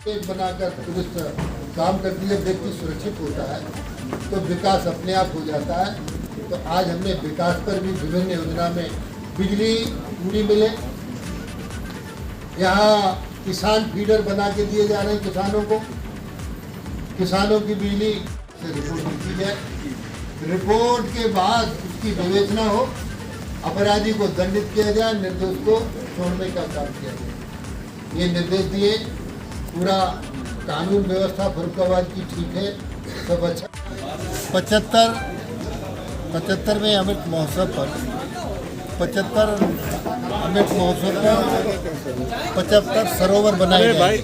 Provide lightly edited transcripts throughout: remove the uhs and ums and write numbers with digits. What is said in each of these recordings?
एक बनाकर पुलिस काम करती है, व्यक्ति सुरक्षित होता है तो विकास अपने आप हो जाता है। तो आज हमने विकास पर भी विभिन्न योजना में बिजली पूरी मिले, यहाँ किसान फीडर बना के दिए जा रहे हैं किसानों को, किसानों की बिजली से रिपोर्ट लिखी जाए, रिपोर्ट के बाद उसकी विवेचना हो, अपराधी को दंडित किया जाए, निर्दोष को छोड़ने का काम किया जाए, ये निर्देश दिए। पूरा कानून व्यवस्था फरुखाबाद की ठीक है, सब अच्छा। 75वें अमृत महोत्सव पर 75 सरोवर बनाए गए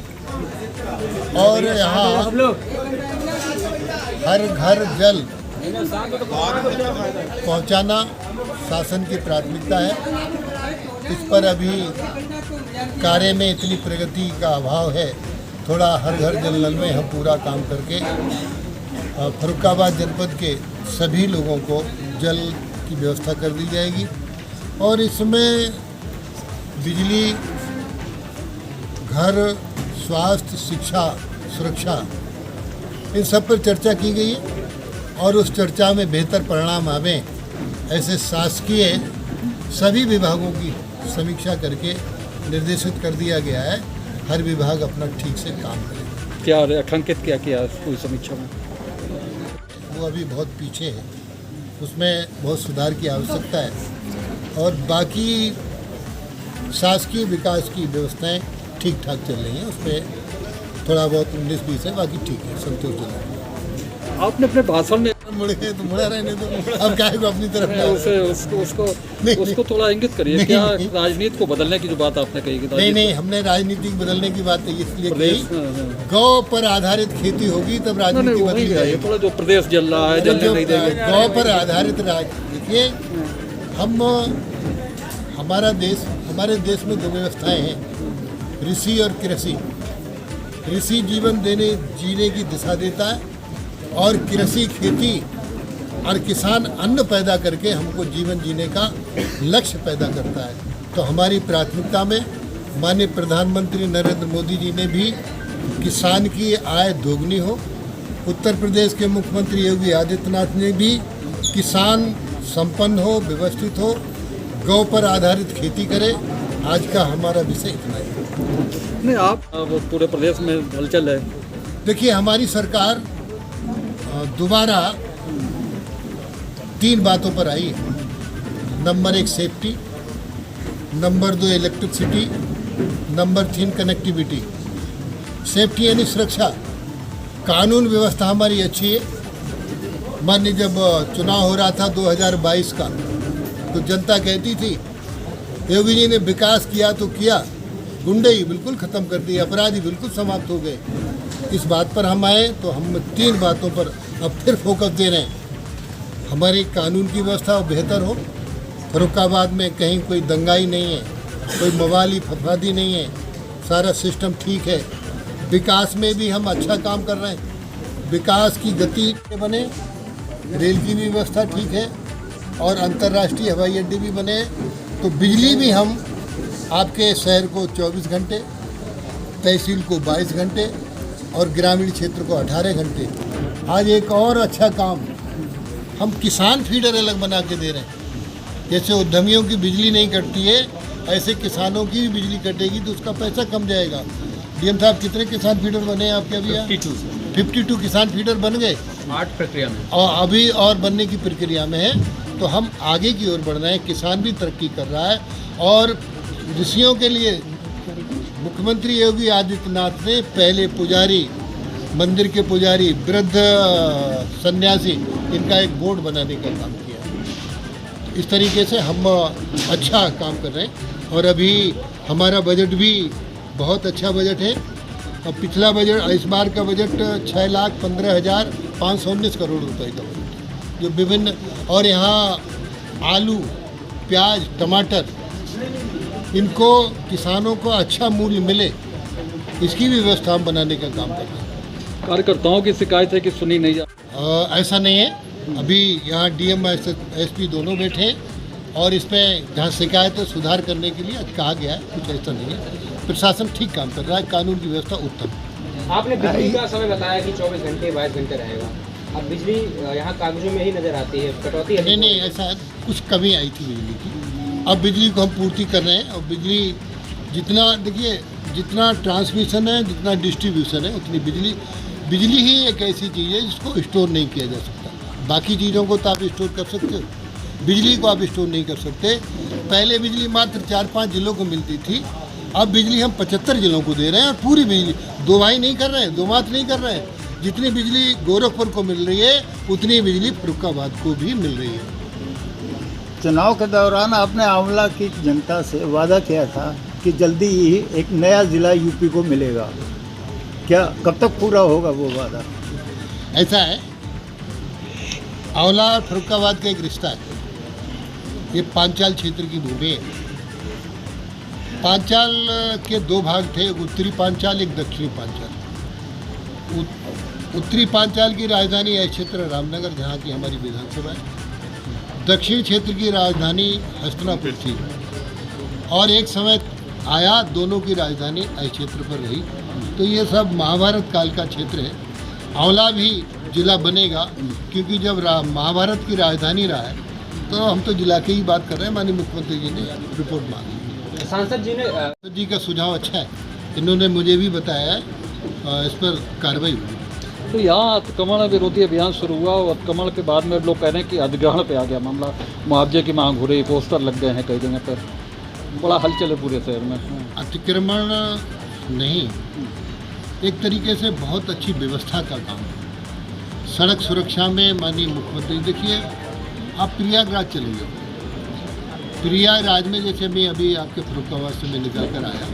और यहाँ हर घर जल पहुँचाना शासन की प्राथमिकता है। इस पर अभी कार्य में इतनी प्रगति का अभाव है, थोड़ा हर घर जल नल में हम पूरा काम करके फरुखाबाद जनपद के सभी लोगों को जल की व्यवस्था कर दी जाएगी। और इसमें बिजली, घर, स्वास्थ्य, शिक्षा, सुरक्षा, इन सब पर चर्चा की गई है और उस चर्चा में बेहतर परिणाम आवे ऐसे शासकीय सभी विभागों की समीक्षा करके निर्देशित कर दिया गया है। हर विभाग अपना ठीक से काम करे। क्या रेखांकित क्या किया पूरी समीक्षा में? वो अभी बहुत पीछे है, उसमें बहुत सुधार की आवश्यकता है और बाकी शासकीय विकास की व्यवस्थाएं ठीक ठाक चल रही हैं। उसमें थोड़ा बहुत 19-20 है, बाकी ठीक है, संतोषजनक। आपने अपने भाषण में मुड़े तो मुड़ा रहने दो, अब क्या है को अपनी तरफ उसको थोड़ा इंगित करिए। क्या राजनीति को बदलने की जो बात आपने कही? नहीं, हमने राजनीति बदलने की बात इसलिए कही, गौ पर आधारित खेती होगी तब राजनीति बदली जाएगी। थोड़ा जो प्रदेश जल रहा है, जलने नहीं देंगे। गौ पर आधारित देखिए, हमारे देश में दो व्यवस्थाएं हैं, ऋषि और कृषि। ऋषि जीवन जीने की दिशा देता है और कृषि खेती और किसान अन्न पैदा करके हमको जीवन जीने का लक्ष्य पैदा करता है। तो हमारी प्राथमिकता में माननीय प्रधानमंत्री नरेंद्र मोदी जी ने भी किसान की आय दोगुनी हो, उत्तर प्रदेश के मुख्यमंत्री योगी आदित्यनाथ ने भी किसान संपन्न हो, व्यवस्थित हो, गौ पर आधारित खेती करे। आज का हमारा विषय इतना ही। नहीं, आप वो पूरे प्रदेश में हलचल है। देखिए, हमारी सरकार दोबारा 3 बातों पर आई है। Number 1 safety, number 2 electricity, number 3 connectivity. Safety यानी सुरक्षा, कानून व्यवस्था हमारी अच्छी है। माननीय जब चुनाव हो रहा था 2022 का, तो जनता कहती थी योगी जी ने विकास किया तो किया, गुंडई बिल्कुल ख़त्म कर दी, अपराधी बिल्कुल समाप्त हो गए। इस बात पर हम आए तो हम 3 बातों पर अब फिर फोकस दे रहे हैं। हमारी कानून की व्यवस्था बेहतर हो, फरुखाबाद में कहीं कोई दंगाई नहीं है, कोई मवाली फफादी नहीं है, सारा सिस्टम ठीक है। विकास में भी हम अच्छा काम कर रहे हैं, विकास की गति बने, रेल की भी व्यवस्था ठीक है और अंतर्राष्ट्रीय हवाई अड्डे भी बने। तो बिजली भी हम आपके शहर को 24 घंटे, तहसील को 22 घंटे और ग्रामीण क्षेत्र को 18 घंटे। आज एक और अच्छा काम, हम किसान फीडर अलग बना के दे रहे हैं। जैसे उद्यमियों की बिजली नहीं कटती है, ऐसे किसानों की भी बिजली कटेगी तो उसका पैसा कम जाएगा। डीएम साहब, कितने किसान फीडर बने आपके अभी? 52 किसान फीडर बन गए, 8 प्रक्रिया में और अभी और बनने की प्रक्रिया में है। तो हम आगे की ओर बढ़ रहे हैं, किसान भी तरक्की कर रहा है। और ऋषियों के लिए मुख्यमंत्री योगी आदित्यनाथ ने पहले पुजारी, मंदिर के पुजारी, वृद्ध सन्यासी, इनका एक बोर्ड बनाने का काम किया। इस तरीके से हम अच्छा काम कर रहे हैं और अभी हमारा बजट भी बहुत अच्छा बजट है। और पिछला बजट, इस बार का बजट 6,15,519 करोड़ रुपए का बजट, जो विभिन्न, और यहाँ आलू, प्याज, टमाटर, इनको किसानों को अच्छा मूल्य मिले, इसकी भी व्यवस्था हम बनाने का काम कर रहे हैं। कार्यकर्ताओं की शिकायत है कि सुनी नहीं जा ऐसा नहीं है। अभी यहाँ डीएम एसपी दोनों बैठे हैं और इसमें जहाँ शिकायत है सुधार करने के लिए कहा गया है, कुछ ऐसा नहीं है। प्रशासन ठीक काम कर रहा है, कानून की व्यवस्था उत्तम है। आपने बिजली का समय बताया कि 24 घंटे 22 घंटे रहेगा। अब बिजली यहाँ कागजों में ही नजर आती है, कटौती नहीं नहीं, ऐसा कुछ कमी आई थी बिजली की। अब बिजली को हम पूर्ति कर रहे हैं और बिजली जितना देखिए, जितना ट्रांसमिशन है, जितना डिस्ट्रीब्यूशन है, उतनी बिजली ही एक ऐसी चीज़ है जिसको स्टोर नहीं किया जा सकता। बाकी चीज़ों को तो आप स्टोर कर सकते हो, बिजली को आप स्टोर नहीं कर सकते। पहले बिजली मात्र 4-5 जिलों को मिलती थी, अब बिजली हम 75 जिलों को दे रहे हैं और पूरी बिजली दो भाई नहीं कर रहे हैं, दो मात नहीं कर रहे हैं। जितनी बिजली गोरखपुर को मिल रही है उतनी बिजली फर्रुखाबाद को भी मिल रही है। चुनाव के दौरान आपने आंवला की जनता से वादा किया था कि जल्दी ही एक नया ज़िला यूपी को मिलेगा, क्या कब तक पूरा होगा वो वादा? ऐसा है, आंवला और फर्रुखाबाद का एक रिश्ता है। ये पांचाल क्षेत्र की भूमि है। पांचाल के दो भाग थे, एक उत्तरी पांचाल, एक दक्षिणी पांचाल। उत्तरी पांचाल की राजधानी है क्षेत्र रामनगर, जहाँ की हमारी विधानसभा है। दक्षिण क्षेत्र की राजधानी हस्तिनापुर थी और एक समय आया दोनों की राजधानी इस क्षेत्र पर रही। तो ये सब महाभारत काल का क्षेत्र है। आंवला भी जिला बनेगा, क्योंकि जब महाभारत की राजधानी रहा है तो हम तो जिला की ही बात कर रहे हैं। माननीय मुख्यमंत्री जी ने रिपोर्ट मांगी। सांसद जी का सुझाव अच्छा है, इन्होंने मुझे भी बताया है, इस पर कार्रवाई हुई। तो यहाँ अतिक्रमण विरोधी अभियान शुरू हुआ और अतिक्रमण के बाद में लोग कह रहे हैं कि अधिग्रहण पे आ गया मामला, मुआवजे की मांग हो रही, पोस्टर लग गए हैं कई जगह पर, बड़ा हलचल है पूरे शहर में। अतिक्रमण नहीं, एक तरीके से बहुत अच्छी व्यवस्था का काम है। सड़क सुरक्षा में माननीय मुख्यमंत्री, देखिए आप प्रयागराज चले जाओ, प्रयागराज में जैसे मैं अभी आपके फर्रुखाबाद से मैं निकल कर आया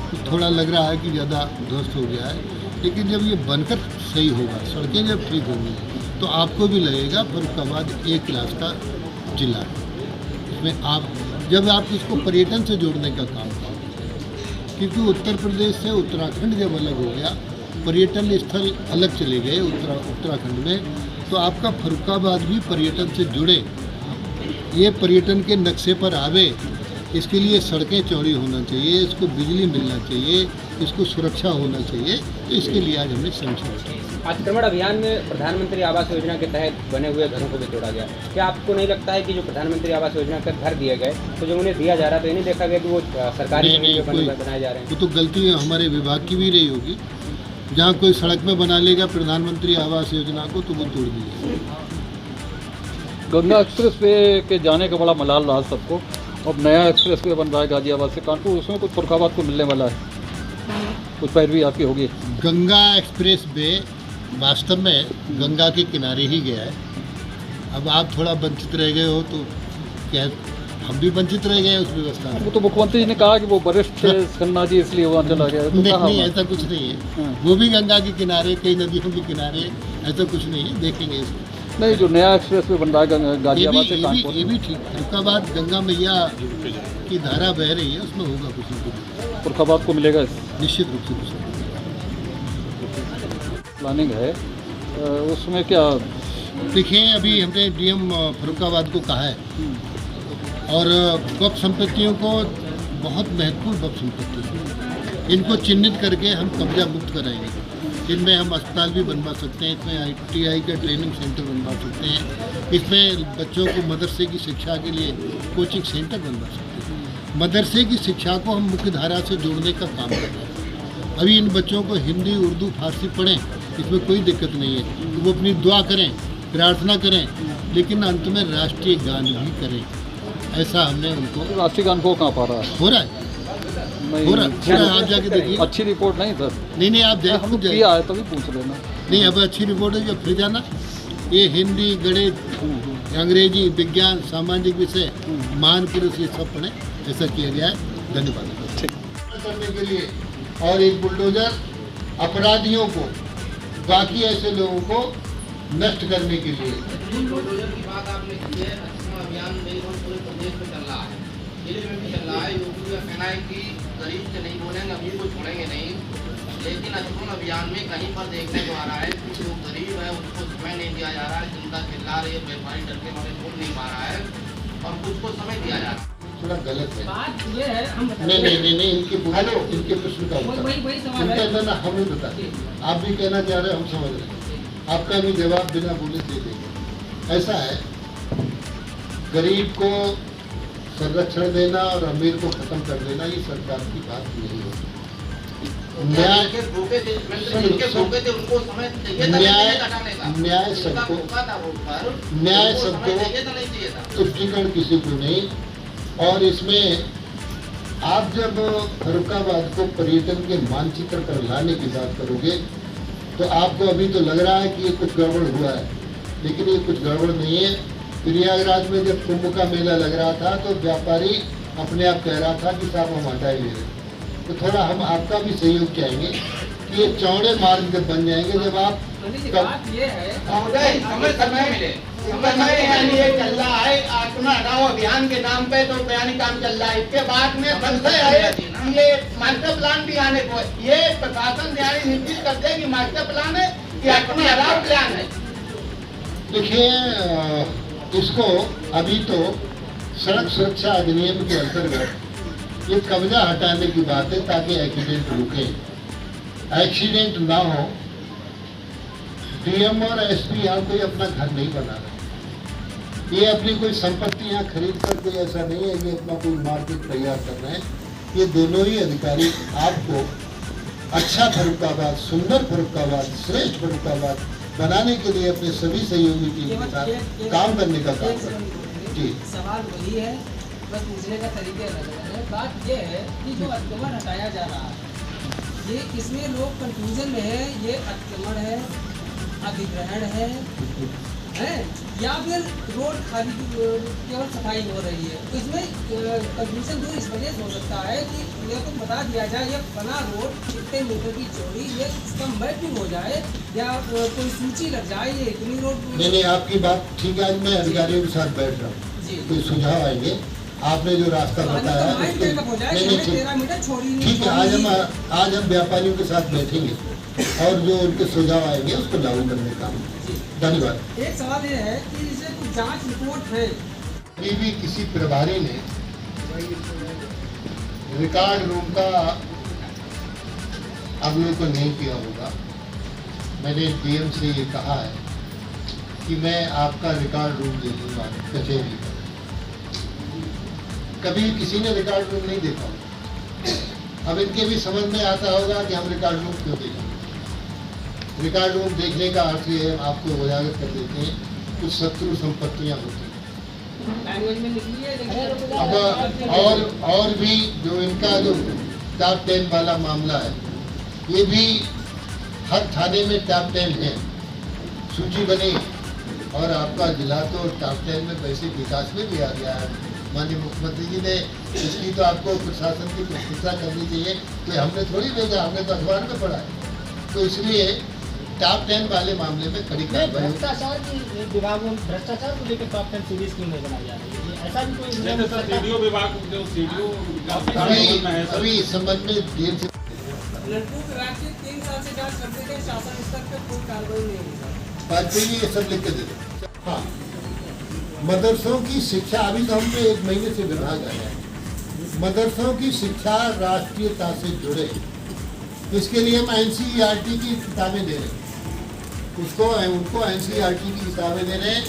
तो थोड़ा लग रहा है कि ज़्यादा ध्वस्त हो गया है, लेकिन जब ये बनकर सही होगा, सड़कें जब ठीक होंगी तो आपको भी लगेगा फर्रुखाबाद एक क्लास का जिला है। इसमें आप जब आप इसको पर्यटन से जोड़ने का काम करोगे, क्योंकि उत्तर प्रदेश से उत्तराखंड जब अलग हो गया, पर्यटन स्थल अलग चले गए उत्तराखंड में, तो आपका फर्रुखाबाद भी पर्यटन से जुड़े, ये पर्यटन के नक्शे पर आवे, इसके लिए सड़कें चौड़ी होना चाहिए, इसको बिजली मिलना चाहिए, इसको सुरक्षा होना चाहिए। तो इसके लिए आज हमने संशोधन। अतिक्रमण अभियान में प्रधानमंत्री आवास योजना के तहत बने हुए घरों को भी तोड़ा गया। क्या आपको नहीं लगता है कि जो प्रधानमंत्री आवास योजना के घर दिए गए तो जो उन्हें दिया जा रहा था, ये नहीं देखा गया कि वो सरकारी जमीन पे बनाए जा रहे हैं? वो तो गलती हमारे विभाग की भी रही होगी। जहाँ कोई सड़क में बना लेगा प्रधानमंत्री आवास योजना को तो वो तोड़ दीजिए। गंगा एक्सप्रेस वे के जाने का बड़ा मलाल रहा सबको। अब नया एक्सप्रेस वे बन रहा है गाजियाबाद से कानपुर, उसमें कुछ फर्रुखाबाद को मिलने वाला है, कुछ पैरवी आपकी होगी। गंगा एक्सप्रेस वे वास्तव में गंगा के किनारे ही गया है। अब आप थोड़ा वंचित रह गए हो तो क्या हम भी वंचित रह गए उस व्यवस्था में। वो तो मुख्यमंत्री जी ने कहा कि वो वरिष्ठ थे खन्ना जी, इसलिए वहाँ चला गया। तो नहीं, ऐसा कुछ नहीं है। वो भी गंगा के किनारे, कई नदियों के किनारे, ऐसा कुछ नहीं है, देखेंगे इसको। नहीं, जो नया एक्सप्रेस वे बन रहा है गाजियाबाद से कानपुर, ये भी ठीक। फर्रुखाबाद गंगा मैया की धारा बह रही है, उसमें होगा कुछ न कुछ, फर्रुखाबाद को मिलेगा, निश्चित रूप से कुछ प्लानिंग है उसमें। क्या देखिए, अभी हमने डीएम फर्रुखाबाद को कहा है, और वक्फ संपत्तियों को, बहुत महत्वपूर्ण वक्फ संपत्ति, इनको चिन्हित करके हम कब्जा मुक्त कराएंगे। इनमें हम अस्पताल भी बनवा सकते हैं, इसमें ITI का ट्रेनिंग सेंटर बनवा सकते हैं, इसमें बच्चों को मदरसे की शिक्षा के लिए कोचिंग सेंटर बनवा सकते हैं। मदरसे की शिक्षा को हम मुख्य धारा से जोड़ने का काम कर रहे हैं। अभी इन बच्चों को हिंदी, उर्दू, फारसी पढ़ें, इसमें कोई दिक्कत नहीं है। तो वो अपनी दुआ करें, प्रार्थना करें, लेकिन अंत में राष्ट्रीय गान भी करें। ऐसा हमने उनको, राष्ट्रीय गान को कहाँ पा रहा है? हो रहा है, हो रहा है। आप जाके देखिए। अच्छी रिपोर्ट नहीं सर? नहीं, आप जाए, हम किया है तभी पूछ लेना। नहीं, अब अच्छी रिपोर्ट है, जब फिर जाना। ये हिंदी, गणित, अंग्रेजी, विज्ञान, सामाजिक विषय, महान पुरुष, ये सब पढ़े, ऐसा किया गया है। धन्यवाद। ठीक। करने के लिए और एक बुलडोजर अपराधियों को, बाकी ऐसे लोगों को नष्ट करने के लिए। बुलडोजर की बात आपने की है, अभियान मेरे पूरे प्रदेश में चल रहा है, जिले में भी चल रहा है। यूपी का कहना है कि गरीब से नहीं बोलेंगे, अमीर को छोड़ेंगे नहीं, लेकिन अतिक्रमण अभियान में कहीं पर देखने को आ रहा है कि जो गरीब है उसको समय नहीं दिया जा रहा है, जनता चिल्ला रही है, व्यापारी डर के मारे बोल नहीं पा रहा है, और कुछ को समय दिया जा रहा है। थोड़ा गलत है। बात ये है, हम बता नहीं रहे नहीं नहीं नहीं, इनके प्रश्न का उत्तर वही सवाल इनका है। ना हमें बता, आप भी कहना चाह रहे हैं, हम समझ रहे हैं, आपका भी जवाब बिना बोले दे देंगे। ऐसा है, गरीब को संरक्षण देना और अमीर को खत्म कर देना ये सरकार की बात नहीं है। न्याय जिनके धोखे थे, जिनके धोखे थे उनको समय चाहिए था न्याय नहीं हटाने का। न्याय जिनका सबको धोखा था वोट पर, न्याय उनको सबको समय चाहिए था नहीं चाहिए था। तुष्टिकरण किसी को नहीं। और इसमें आप जब फर्रुखाबाद को पर्यटन के मानचित्र पर लाने की बात करोगे तो आपको अभी तो लग रहा है कि ये कुछ गड़बड़ हुआ है, लेकिन ये कुछ गड़बड़ नहीं है। प्रयागराज में जब कुंभ का मेला लग रहा था तो व्यापारी अपने आप कह रहा था कि साहब हम हटाए ले रहे हैं। तो थोड़ा हम आपका भी सहयोग चाहेंगे कि ये चौड़े मार्ग जब बन जाएंगे, जब आप बात ये है, समय मिले, समय यानी ये चल रहा है आत्मा हटाओ अभियान के नाम पे, तो बयानी काम चल रहा है। इसके बाद में संशय है कि ये मास्टर प्लान भी आने को है। ये प्रशासन यानी निश्चित करते हैं कि मास्टर प्लान है कि आत्मा हटाओ प्लान है। देखिए, इसको अभी तो सड़क सुरक्षा अधिनियम के अंतर्गत ये कब्जा हटाने की बात है ताकि एक्सीडेंट रुके, एक्सीडेंट ना हो। डीएम और एसपी यहाँ कोई अपना घर नहीं बना रहे, ये अपनी कोई संपत्ति यहाँ खरीद कर कोई ऐसा नहीं है कि अपना कोई मार्केट तैयार कर रहे हैं। ये दोनों ही अधिकारी आपको अच्छा फर्रुखाबाद, सुंदर फर्रुखाबाद, श्रेष्ठ फर्रुखाबाद बनाने के लिए अपने सभी सहयोगी टीम के साथ काम करने का काम कर रहे हैं। जी, सवाल वही है, बस पूछने का तरीके अलग अलग है। बात ये है कि जो अतिक्रमण हटाया जा रहा है, ये इसमें लोग कंफ्यूजन में है, ये अतिक्रमण है, अधिग्रहण है या फिर रोड खाली केवल सफाई हो रही है। तो इसमें कंफ्यूजन दूर इस वजह से हो सकता है कि ये तो बता दिया जाए ये बना रोड कितने मीटर की चौड़ी, ये इसका मैपिंग हो जाए या कोई सूची लग जाए ये इतनी रोड। नहीं, आपकी बात ठीक है। आज मैं अधिकारियों के साथ बैठ रहा हूँ, जी, कोई सुझाव आएंगे। आपने जो रास्ता बताया नहीं ठीक है, आज हम व्यापारियों के साथ बैठेंगे और जो उनके सुझाव आएंगे उसको लागू करने का। धन्यवाद। एक सवाल ये है कि इसे कुछ जांच रिपोर्ट है, अभी भी किसी प्रभारी ने रिकॉर्ड रूम का अवलोकन नहीं किया होगा। मैंने डीएम से ये कहा है कि मैं आपका रिकॉर्ड रूम दे दूंगा कचहरी का। कभी किसी ने रिकॉर्ड रूम नहीं देखा होगा। अब इनके भी समझ में आता होगा कि हम रिकॉर्ड रूम क्यों देखें। रिकॉर्ड रूम देखने का अर्थ ये है, आपको उजागर कर देते हैं, कुछ शत्रु संपत्तियां होती हैं। लैंग्वेज में लिखी है। अब और भी जो इनका जो टॉप 10 वाला मामला है, ये भी हर थाने में टॉप 10 है, सूची बनी और आपका जिला तो टॉप 10 में वैसे विकास में भी आ गया है। माननीय मुख्यमंत्री जी ने इसकी तो आपको प्रशासन की प्रशंसा करनी चाहिए, तो हमने थोड़ी भेजा, हमने तो अखबार में पढ़ा है। तो इसलिए टॉप 10 वाले मामले में कड़ी कार्रवाई। भ्रष्टाचार की विभाग में भ्रष्टाचार को लेकर टॉप 10 सीरीज क्यों नहीं बनाई जा रही है? ऐसा भी कोई सीडीओ विभाग जो सीडीओ अभी इस संबंध में देर से लड़कों विभाग के 3 साल से जांच करते थे, शासन स्तर पर कोई कार्रवाई नहीं हुई। वाजपेयी ये सब लिख के दे दो। हाँ, मदरसों की शिक्षा, अभी तो हम 1 महीने से विभाग आया है। मदरसों की शिक्षा राष्ट्रीयता से जुड़े, इसके लिए हम एनसीईआरटी की किताबें दे रहे हैं, उनको एनसीईआरटी की किताबें दे रहे हैं।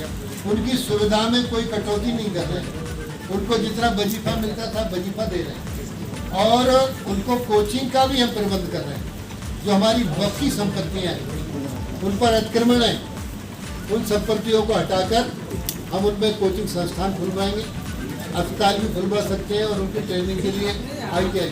उनकी सुविधा में कोई कटौती नहीं कर रहे हैं, उनको जितना वजीफा मिलता था वजीफा दे रहे हैं और उनको कोचिंग का भी हम प्रबंध कर रहे हैं। जो हमारी वक्फी संपत्तियाँ हैं उन पर अतिक्रमण है, उन संपत्तियों को हटाकर हम उनमें कोचिंग संस्थान खुलवाएंगे, अस्पताल भी खुलवा सकते हैं और उनकी ट्रेनिंग के लिए ITI